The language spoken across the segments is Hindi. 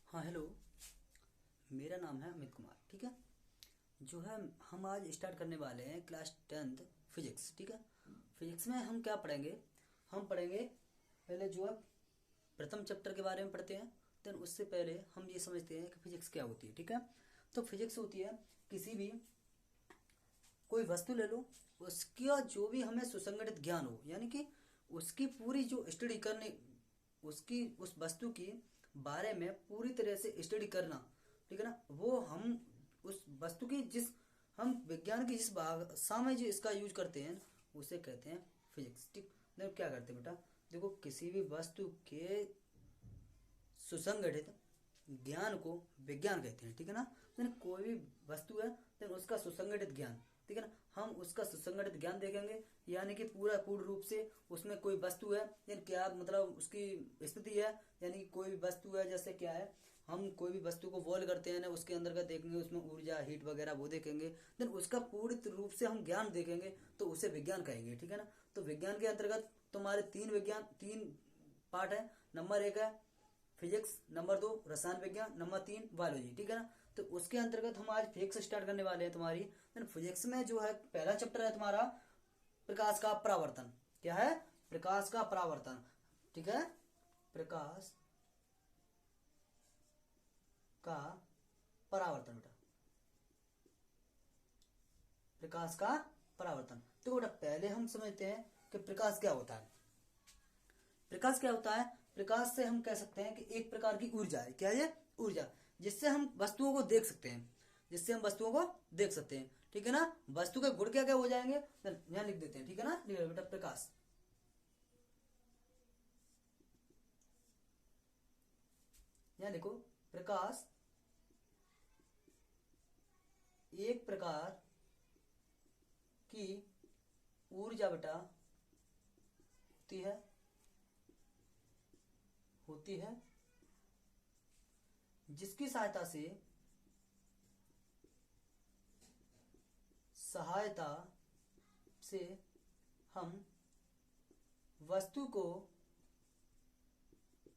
हाँ हेलो। मेरा नाम है अमित कुमार। ठीक है। जो है हम आज स्टार्ट करने वाले हैं क्लास 10th फिजिक्स। ठीक है। फिजिक्स में हम क्या पढ़ेंगे? हम पढ़ेंगे पहले जो है प्रथम चैप्टर के बारे में पढ़ते हैं। देन उससे पहले हम ये समझते हैं कि फिजिक्स क्या होती है। ठीक है। तो फिजिक्स होती है किसी भी कोई वस्तु ले लो, उसका जो भी हमें सुसंगठित ज्ञान हो, यानी कि उसकी पूरी जो स्टडी करने, उसकी उस वस्तु की बारे में पूरी तरह से स्टडी करना। ठीक है ना। वो हम उस वस्तु की जिस हम विज्ञान की जिस भाषा में जो इसका यूज करते हैं उसे कहते हैं फिजिक्स। ठीक। देखो क्या करते हैं बेटा, देखो किसी भी वस्तु के सुसंगठित ज्ञान को विज्ञान कहते हैं। ठीक है ना। देन कोई भी वस्तु है देन उसका सुसंगठित ज्ञान। ठीक है ना। हम उसका सुसंगठित ज्ञान देखेंगे, यानी कि पूर्ण रूप से उसमें कोई वस्तु है यानी क्या मतलब उसकी स्थिति है, यानी कि कोई भी वस्तु है जैसे क्या है, हम कोई भी वस्तु को बॉयल करते हैं ना, उसके अंदर का देखेंगे, उसमें ऊर्जा हीट वगैरह वो देखेंगे, देन उसका पूर्ण रूप से हम ज्ञान देखेंगे तो उसे विज्ञान कहेंगे। ठीक है ना। तो विज्ञान के अंतर्गत तुम्हारे तीन पार्ट है। नंबर 1 है फिजिक्स, नंबर 2 रसायन विज्ञान, नंबर 3 बायोलॉजी। ठीक है ना। तो उसके अंतर्गत हम आज फिजिक्स स्टार्ट करने वाले हैं तुम्हारी। देन फिजिक्स में जो है पहला चैप्टर है तुम्हारा प्रकाश का परावर्तन। क्या है? प्रकाश का परावर्तन। ठीक है। प्रकाश का परावर्तन बेटा, प्रकाश का परावर्तन। तो बेटा पहले हम समझते हैं कि प्रकाश क्या होता है। प्रकाश क्या होता है? प्रकाश से हम कह सकते हैं कि एक प्रकार की ऊर्जा है। क्या है ये? ऊर्जा, जिससे हम वस्तुओं को देख सकते हैं, जिससे हम वस्तुओं को देख सकते हैं। ठीक है ना। वस्तु के गुण क्या क्या हो जाएंगे यहां लिख देते हैं। ठीक है ना। लिख बेटा प्रकाश, यहां लिखो प्रकाश एक प्रकार की ऊर्जा बेटा होती है जिसकी सहायता से हम वस्तु को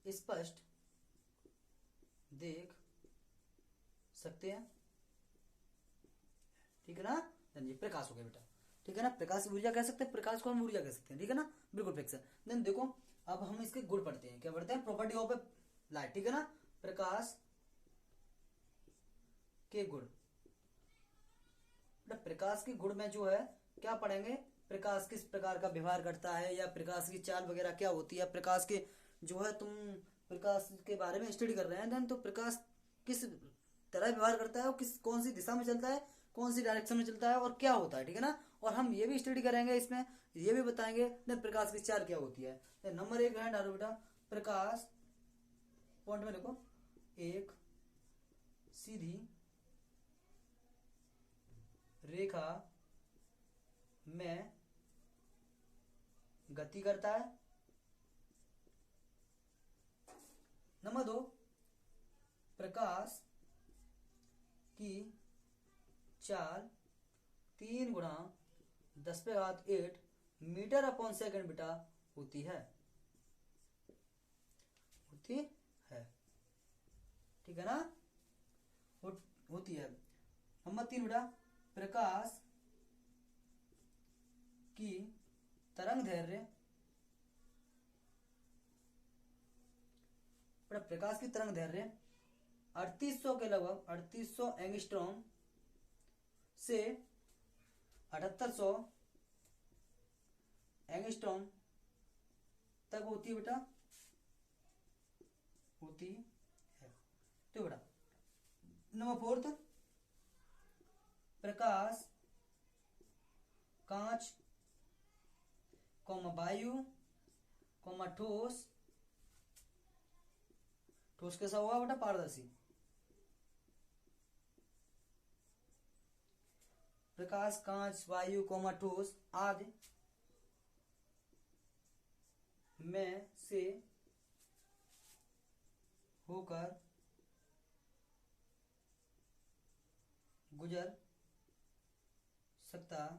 स्पष्ट देख सकते हैं। ठीक है ना। ये प्रकाश हो गया बेटा। ठीक है ना। प्रकाश ऊर्जा कह सकते हैं, प्रकाश को हम ऊर्जा कह सकते हैं। ठीक है ना। बिल्कुल फिक्स है। देन देखो अब हम इसके गुण पढ़ते हैं। क्या पढ़ते हैं? Property of A light. ठीक है ना। प्रकाश के गुण, प्रकाश के गुण में जो है क्या पढ़ेंगे? प्रकाश किस प्रकार का व्यवहार करता है, या प्रकाश की चाल वगैरह क्या होती है, प्रकाश के जो है तुम प्रकाश के बारे में स्टडी कर रहे हैं देन, तो प्रकाश किस तरह व्यवहार करता है और कौन सी दिशा में चलता है, कौन सी डायरेक्शन में चलता है और क्या होता है। ठीक है ना। और हम ये भी स्टडी करेंगे, इसमें ये भी बताएंगे देन प्रकाश की चाल क्या होती है। नंबर 1 है डालो बेटा, प्रकाश पॉइंट में लिखो, एक सीधी रेखा में गति करता है। नंबर 2, प्रकाश की चाल 3 × 10⁸ मीटर अपॉन सेकंड बेटा होती है। ठीक है ना। होती है। नंबर 3 बेटा, प्रकाश की तरंग दैर्ध्य, प्रकाश की तरंग दैर्ध्य 3800 के लगभग 3800 एंगस्ट्रॉम से 7800 एंगस्ट्रॉम तक होती है बेटा, होती है। तो बेटा नंबर 4, प्रकाश कांच वायु ठोस, ठोस कैसा होगा बेटा? पारदर्शी। प्रकाश कांच वायु ठोस आदि में से होकर गुजर सकता है।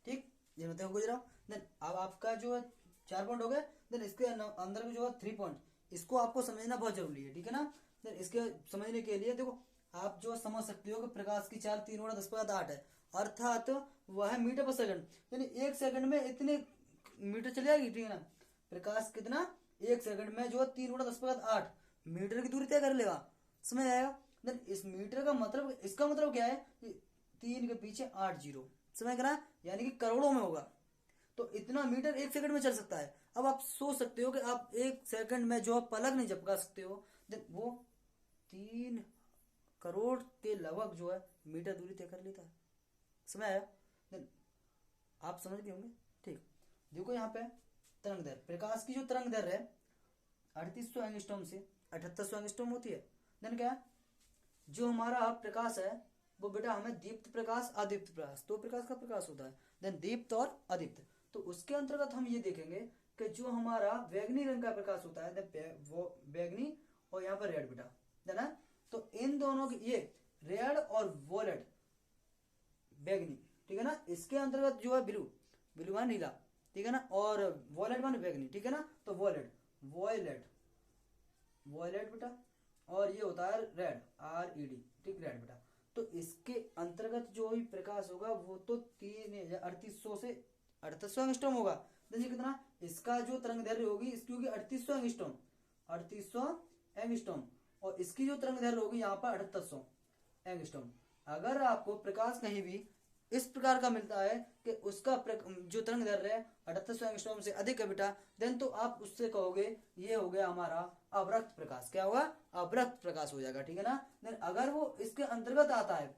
ठीक, ये बताओ गुजरा। देन अब आपका जो है 4 पॉइंट हो गए। देन इसके अंदर जो है 3 पॉइंट, इसको आपको समझना बहुत जरूरी है, ठीक है ना। देन इसके समझने के लिए देखो आप जो समझ सकते हो कि प्रकाश की चाल 3 × 10⁸ है, अर्थात वह मीटर पर सेकंड, यानी 1 सेकंड में इतने मीटर चले जाएगी, ठीक है ना। प्रकाश कितना 1 सेकंड में जो 3 × 10⁸ मीटर की दूरी तय कर लेगा, समझ आएगा। देन इस मीटर का मतलब, इसका मतलब क्या है कि 3 के पीछे 8 जीरो, समझ गया, यानी कि करोड़ों में होगा। तो इतना मीटर 1 सेकंड में चल सकता है। अब आप सोच सकते हो कि आप 1 सेकंड में जो पलक नहीं झपका सकते हो, देन वो 3 करोड़ के लगभग जो है मीटर दूरी तय कर लेता है, समझ आया। देन आप समझ गए होंगे, ठीक। देखो यहाँ पे तरंग दैर्घ्य, प्रकाश की जो तरंग दैर्घ्य है 3800 एंगस्ट्रॉम से 7800 एंगस्ट्रॉम होती है। देन क्या, जो हमारा प्रकाश है वो बेटा हमें दीप्त प्रकाश, अदीप्त प्रकाश, दो प्रकाश का प्रकाश होता है। देन दीप्त और अदीप्त, तो उसके अंतर्गत हम ये देखेंगे कि जो हमारा बैगनी रंग का प्रकाश होता है वो बैगनी, और यहाँ पर रेड बेटा, है ना। तो इन दोनों की ये रेड और वोलेट, बैगनी, ठीक है ना, इसके अंतर्गत जो है ब्लू, ब्लू मान नीला, ठीक है ना, और वॉयलेट मान बैगनी, ठीक है ना। तो वॉयलेट, वॉयलेट, वॉयलेट बेटा, और ये होता है रेड, RED, ठीक, रेड बेटा। तो इसके अंतर्गत जो भी प्रकाश होगा वो तो 3800 से 3800 एंगस्ट्रॉम होगा। देखिए कितना, इसका जो तरंग दैर्घ्य होगी इसकी होगी 3800 एंगस्ट्रॉम, 3800 एंगस्ट्रॉम, और इसकी जो तरंग दैर्घ्य होगी यहाँ पर 3800 एंगस्ट्रॉम। अगर आपको प्रकाश कहीं भी इस प्रकार का मिलता है कि उसका जो तरंग दैर्घ्य है 3800 एंगस्ट्रॉम से अधिक है बेटा, देन तो आप उससे कहोगे ये हो गया हमारा अवरक्त प्रकाश, क्या होगा, अवरक्त प्रकाश हो जाएगा, ठीक है ना। देन अगर वो इसके अंतर्गत आता है,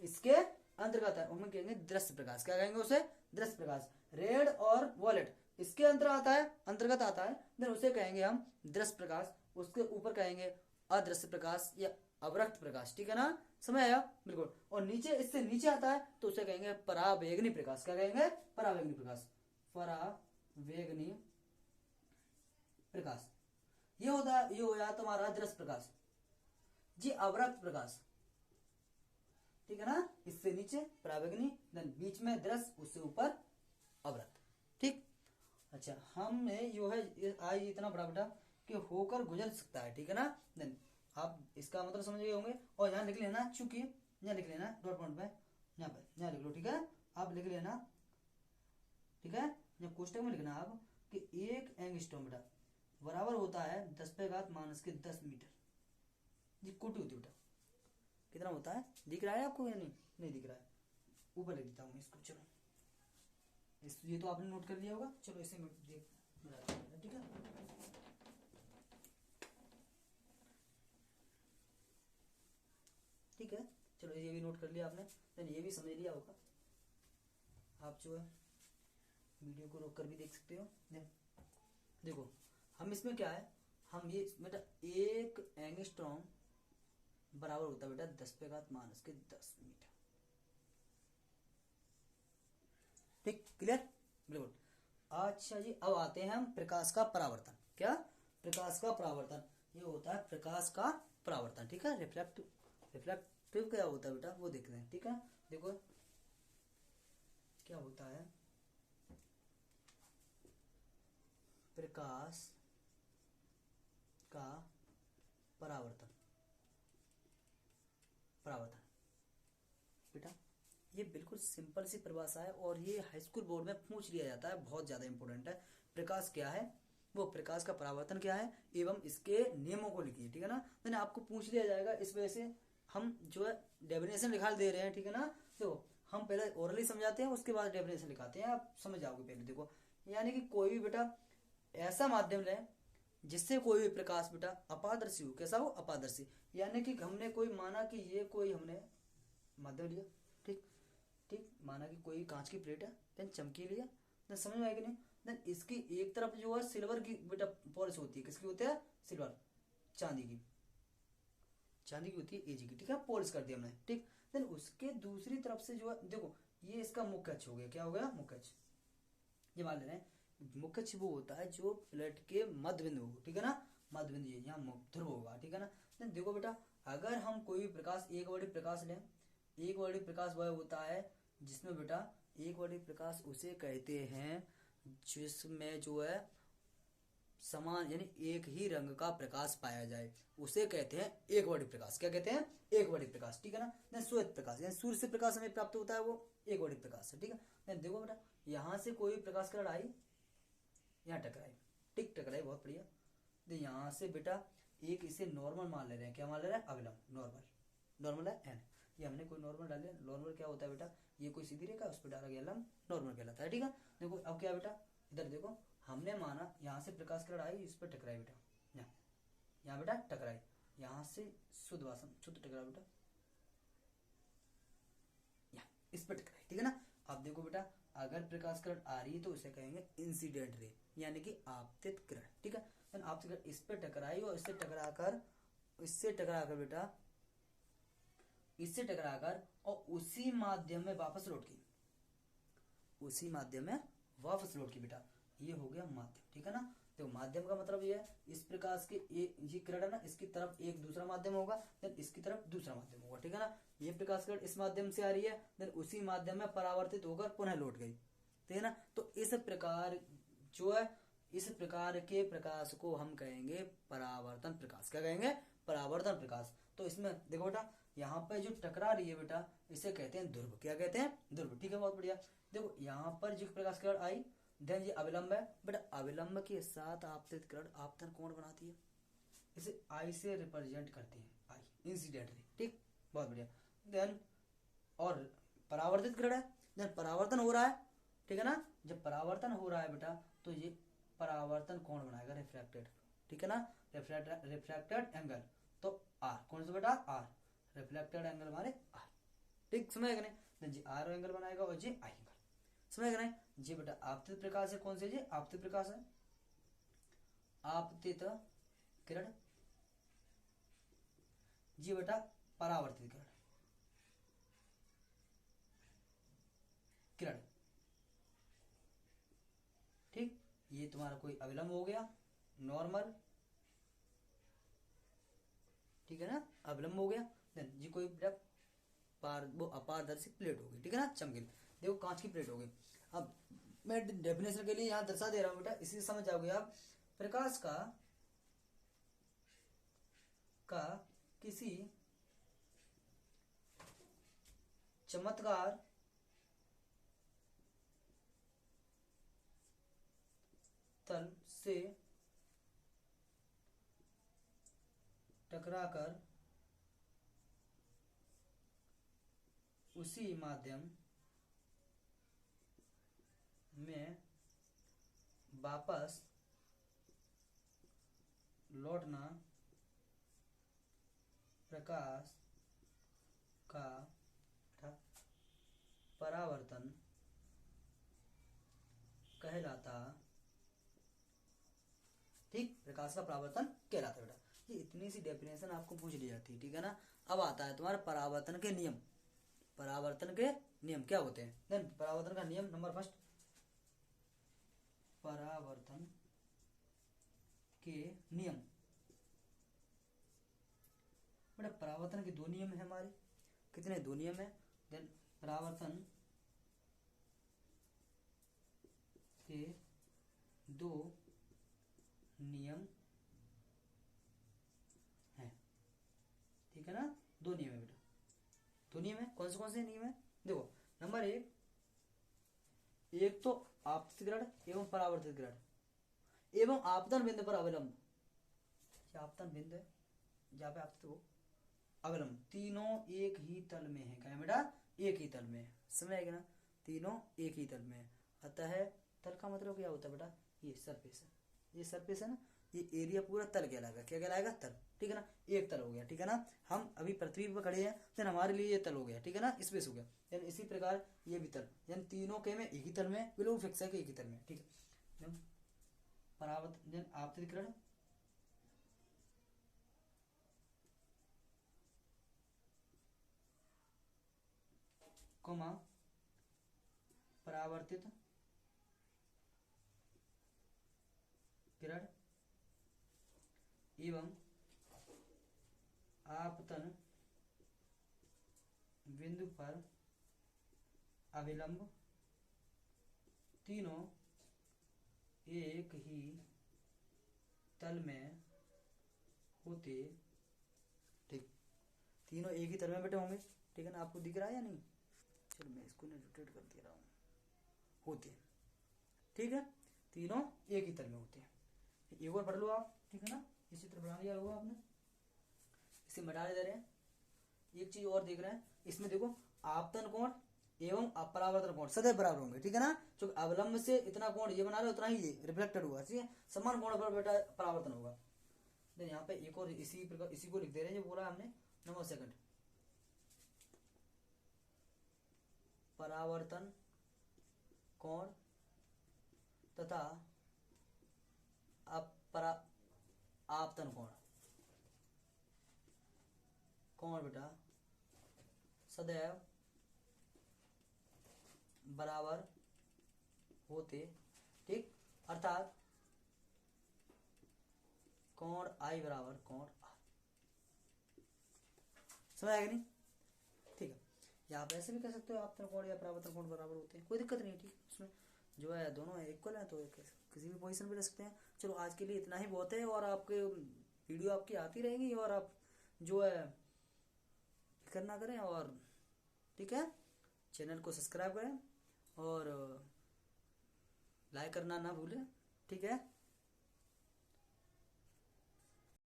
इसके अंतर्गत है, हम कहेंगे दृश्य प्रकाश, क्या कहेंगे उसे, दृश्य प्रकाश। रेड और वॉलेट इसके अंतर्गत आता है, देन उसे कहेंगे हम दृश्य प्रकाश, उसके ऊपर कहेंगे अदृश्य प्रकाश या अवरक्त प्रकाश, ठीक है ना, समझ आया, बिल्कुल। और नीचे, इससे नीचे आता है तो उसे कहेंगे पराबैंगनी प्रकाश, क्या कहेंगे, पराबैंगनी प्रकाश, पराबैंगनी प्रकाश। ये होता है, ये हो जाता तुम्हारा दृश्य प्रकाश जी, अवरक्त प्रकाश, ठीक है ना। इससे नीचे पराबैंगनी, देन बीच में दृश्य, उससे ऊपर अवरक्त, ठीक। अच्छा, हमने जो है आज इतना बड़ा बेटा कि होकर गुजर सकता है, ठीक है ना। देन आप इसका मतलब समझ गए होंगे। और यहाँ लिख लेना, चूंकि यहाँ लिख लेना डॉट पॉइंट में, यहाँ पर यहाँ लिख लो, ठीक है, आप लिख लेना, ठीक है। यहाँ कोष्टक में लिखना आप कि 1 एंगस्ट्रॉम बेटा बराबर होता है 10⁻⁻10 मीटर, ये कोटि होती है बेटा। कितना होता है, दिख रहा है आपको या नहीं, नहीं दिख रहा है, ऊपर लिख देता हूँ इसको, चलो ये तो आपने नोट कर लिया होगा, चलो इसे ठीक है। ठीक है, चलो ये भी नोट कर लिया आपने, देन ये भी समझ लिया होगा। आप जो है वीडियो को रोक कर भी देख सकते हो। देखो हम इसमें क्या है, हम ये बेटा 1 एंगस्ट्रॉम बराबर होता है बेटा 10⁻⁻10 मीटर, ठीक, क्लियर, बिल्कुल। अच्छा जी, अब आते हैं हम प्रकाश का परावर्तन, क्या, प्रकाश का परावर्तन, ये होता है प्रकाश का परावर्तन, ठीक है। रिफ्लेक्टिव क्या होता है बेटा वो देखते हैं, ठीक है। देखो क्या होता है, प्रकाश का परावर्तन, परावर्तन बेटा ये बिल्कुल सिंपल सी परिभाषा है, और ये हाई स्कूल बोर्ड में पूछ लिया जाता है, बहुत ज्यादा इंपॉर्टेंट है। प्रकाश क्या है, वो प्रकाश का परावर्तन क्या है, एवं इसके नियमों को लिखिए, ठीक है ना। मैंने आपको पूछ लिया जाएगा, इस वजह से हम जो है डेफिनेशन निकाल दे रहे हैं, ठीक है ना। तो हम पहले ओरली समझाते हैं, उसके बाद डेफिनेशन लिखाते हैं, आप समझ जाओगे पहले। देखो यानी कि कोई भी बेटा ऐसा माध्यम लें जिससे कोई भी प्रकाश बेटा अपारदर्शी हो, कैसा हो, अपारदर्शी, यानी कि हमने कोई माना कि ये कोई हमने माध्यम लिया, ठीक, ठीक, माना कि कोई कांच की प्लेट है, देन चमकी लिया, देन समझ में आएगी नहीं, देन इसकी एक तरफ जो है सिल्वर की बेटा पॉलिश होती है, किसकी होती है, सिल्वर, चांदी की, चांदी की होती है एजी की, ठीक है, पॉलिश कर दिया हमने, ठीक। देन उसके दूसरी तरफ से जो है, देखो ये इसका मुख्य अक्ष हो गया, क्या हो गया, मुख्य अक्ष, ये मान ले रहे हैं मुख्य अक्ष वो होता है जो प्लेट के मध्य बिंदु हो, ठीक है ना, मध्य बिंदु ये यहाँ ध्रुव होगा, ठीक है ना। देन देखो बेटा अगर हम कोई भी प्रकाश, एक बड़ी प्रकाश लें, एक बड़ी प्रकाश वह होता है जिसमें बेटा एक बड़ी प्रकाश उसे कहते हैं जिसमें जो है समान यानी एक ही रंग का प्रकाश पाया जाए उसे कहते हैं एक वर्णी प्रकाश। क्या कहते हैं? एक वर्णी प्रकाश। ठीक है ना। देन श्वेत प्रकाश यानी सूर्य से प्रकाश हमें प्राप्त होता है, वो एक वर्णी प्रकाश है। ठीक है। देन देखो बेटा, यहाँ से कोई प्रकाश किरण आई, यहाँ टकराई, ठीक टकराई, बहुत बढ़िया। देन यहाँ से बेटा एक इसे नॉर्मल मान ले रहे हैं। क्या मान ले रहे हैं? अविलंब, नॉर्मल। नॉर्मल है एन, ये हमने कोई नॉर्मल डाल लिया। नॉर्मल क्या होता है बेटा? ये कोई सीधी रेखा उस पर डाला गया लंब, नॉर्मल कहलाता है। ठीक है। देखो अब क्या बेटा, इधर देखो, हमने माना यहाँ से प्रकाश किरण आई, इस पर टकराई बेटा, यहाँ बेटा टकराई, यहाँ से शुद्ध वाष्प शुद्ध टकरा बेटा, यहाँ इस पर टकराई। ठीक है ना। अब देखो बेटा, अगर प्रकाश किरण आ रही है तो उसे कहेंगे इंसिडेंट रे, यानी कि आपतित किरण। ठीक है। आपतित किरण इस पर टकराई और इससे टकराकर बेटा, इससे टकराकर और उसी माध्यम में वापस लौट गई, उसी माध्यम में वापस लौट की बेटा, ये हो गया माध्यम। ठीक है ना। तो माध्यम का मतलब ये है, इस प्रकाश के ये किरण है ना, इसकी तरफ एक दूसरा माध्यम होगा, देन इसकी तरफ दूसरा माध्यम होगा। ठीक है ना। ये प्रकाश किरण इस माध्यम से आ रही है, देन उसी माध्यम में परावर्तित होकर पुनः लौट गई। ठीक है ना। तो इस प्रकार जो है, इस प्रकार के प्रकाश को हम कहेंगे परावर्तन प्रकाश। क्या कहेंगे? परावर्तन प्रकाश। तो इसमें देखो बेटा, यहाँ पे जो टकरा रही है बेटा, इसे कहते हैं ध्रुव। क्या कहते हैं? ध्रुव। ठीक है, बहुत बढ़िया। देखो यहाँ पर जो प्रकाश किरण आई, देन ये अविलंब है बेटा, अविलंब के साथ आपतित किरण आपतन कोण बनाती है, इसे आई से रिप्रेजेंट करते हैं, आई इंसिडेंटली। ठीक, बहुत बढ़िया। देन और परावर्तित किरण है, देन परावर्तन हो रहा है। ठीक है ना। जब परावर्तन हो रहा है बेटा, तो ये परावर्तन कोण बनाएगा, रिफ्रैक्टेड। ठीक है ना। रिफ्रैक्टेड एंगल, तो आर, कौन सा बेटा? आर। रिफ्लेक्टेड एंगल हमारे आर। ठीक, समझ गए? नहीं जी, आर एंगल बनाएगा और जी आई एंगल। समझ गए? जी बेटा, आपतित प्रकाश है, कौन से जी? आपतित प्रकाश है, आपतित किरण। जी बेटा, परावर्तित किरण, किरण। ठीक, ये तुम्हारा कोई अविलंब हो गया, नॉर्मल। ठीक है ना, अविलंब हो गया। देन जी कोई वो अपारदर्शी प्लेट होगी। ठीक है ना, चमकीली, देखो कांच की प्लेट होगी। अब मैं डेफिनेशन के लिए यहाँ दर्शा दे रहा हूँ बेटा, इसी समझ जाओगे आप। प्रकाश का किसी चमत्कार तल से टकराकर उसी माध्यम में वापस लौटना प्रकाश का परावर्तन कहलाता। ठीक, प्रकाश का परावर्तन कहलाता है बेटा। ये इतनी सी डेफिनेशन आपको पूछ ली जाती है। ठीक है ना। अब आता है तुम्हारा परावर्तन के नियम। परावर्तन के नियम क्या होते हैं? देन परावर्तन का नियम नंबर फर्स्ट, परावर्तन के नियम बेटा, परावर्तन के दो नियम है हमारे। कितने? दो नियम है। देन परावर्तन के दो नियम है। ठीक है ना, दो नियम है बेटा, दो नियम है। कौन से नियम है? देखो, नंबर एक तो आपतित किरण एवं परावर्तित किरण एवं आपतन बिंदु पर अविलंब। आपतन बिंदु है जहाँ पे आपतित हो, अविलंब, तीनों एक ही तल में है। क्या है बेटा? एक ही तल में है। समझ आएगा ना, तीनों एक ही तल में है। अतः तल का मतलब क्या होता है बेटा? ये सरफेस है, ये सरफेस है ना, ये एरिया पूरा तल कहलाएगा। क्या कहलाएगा? तल। ठीक है ना, एक तल हो गया। ठीक है ना, हम अभी पृथ्वी पर खड़े हैं, देन हमारे लिए ये तल हो गया। ठीक है ना, स्पेस हो गया। देन इसी प्रकार ये भी तल, यानी तीनों के में एक ही तल में, बिल्कुल फिक्स है कि एक ही तल में। ठीक है। परावर्तन, देन आपतित किरण, परावर्तित किरण एवं आपतन बिंदु पर अविलंब, तीनों एक ही तल में होते, ठीक, तीनों एक ही तल में बैठे होंगे, ठीक है ना, आपको दिख रहा है या नहीं? चलो मैं इसको ना रोटेट कर दे रहा हूँ, होते, ठीक है, तीनों एक ही तल में होते हैं। एक और पढ़ लो आप, ठीक है ना, इस चित्र बना लिया होगा आपने, इसे मिटा दे रहे हैं। एक चीज और देख रहे हैं इसमें, देखो आपतन कोण एवं अपरावर्तन कोण सदैव बराबर होंगे, ठीक है ना, जो अवलंब से इतना कोण ये बना रहे उतना ही ये रिफ्लेक्टेड होगा, ठीक है, समान कोण पर बेटा परावर्तन होगा। देन यहाँ पे एक और इसी प्रकार इसी को लिख दे रहे हैं जो बोला हमने, नंबर सेकंड, परावर्तन कोण तथा आपतन कोण, कोण बेटा सदैव बराबर होते, ठीक, अर्थात कोण आई बराबर कोण आर, समझ आएगा नहीं? ठीक है, या आप ऐसे भी कह सकते हो आपतन कोण या परावर्तन कोण बराबर होते हैं, कोई दिक्कत नहीं, ठीक, उसमें जो है दोनों इक्वल है तो किसी भी पोजीशन पे रख सकते हैं। चलो आज के लिए इतना ही बहुत है, और आपके वीडियो आपकी आती रहेगी, और आप जो है करना करें, और ठीक है, चैनल को सब्सक्राइब करें और लाइक करना ना भूलें, ठीक है।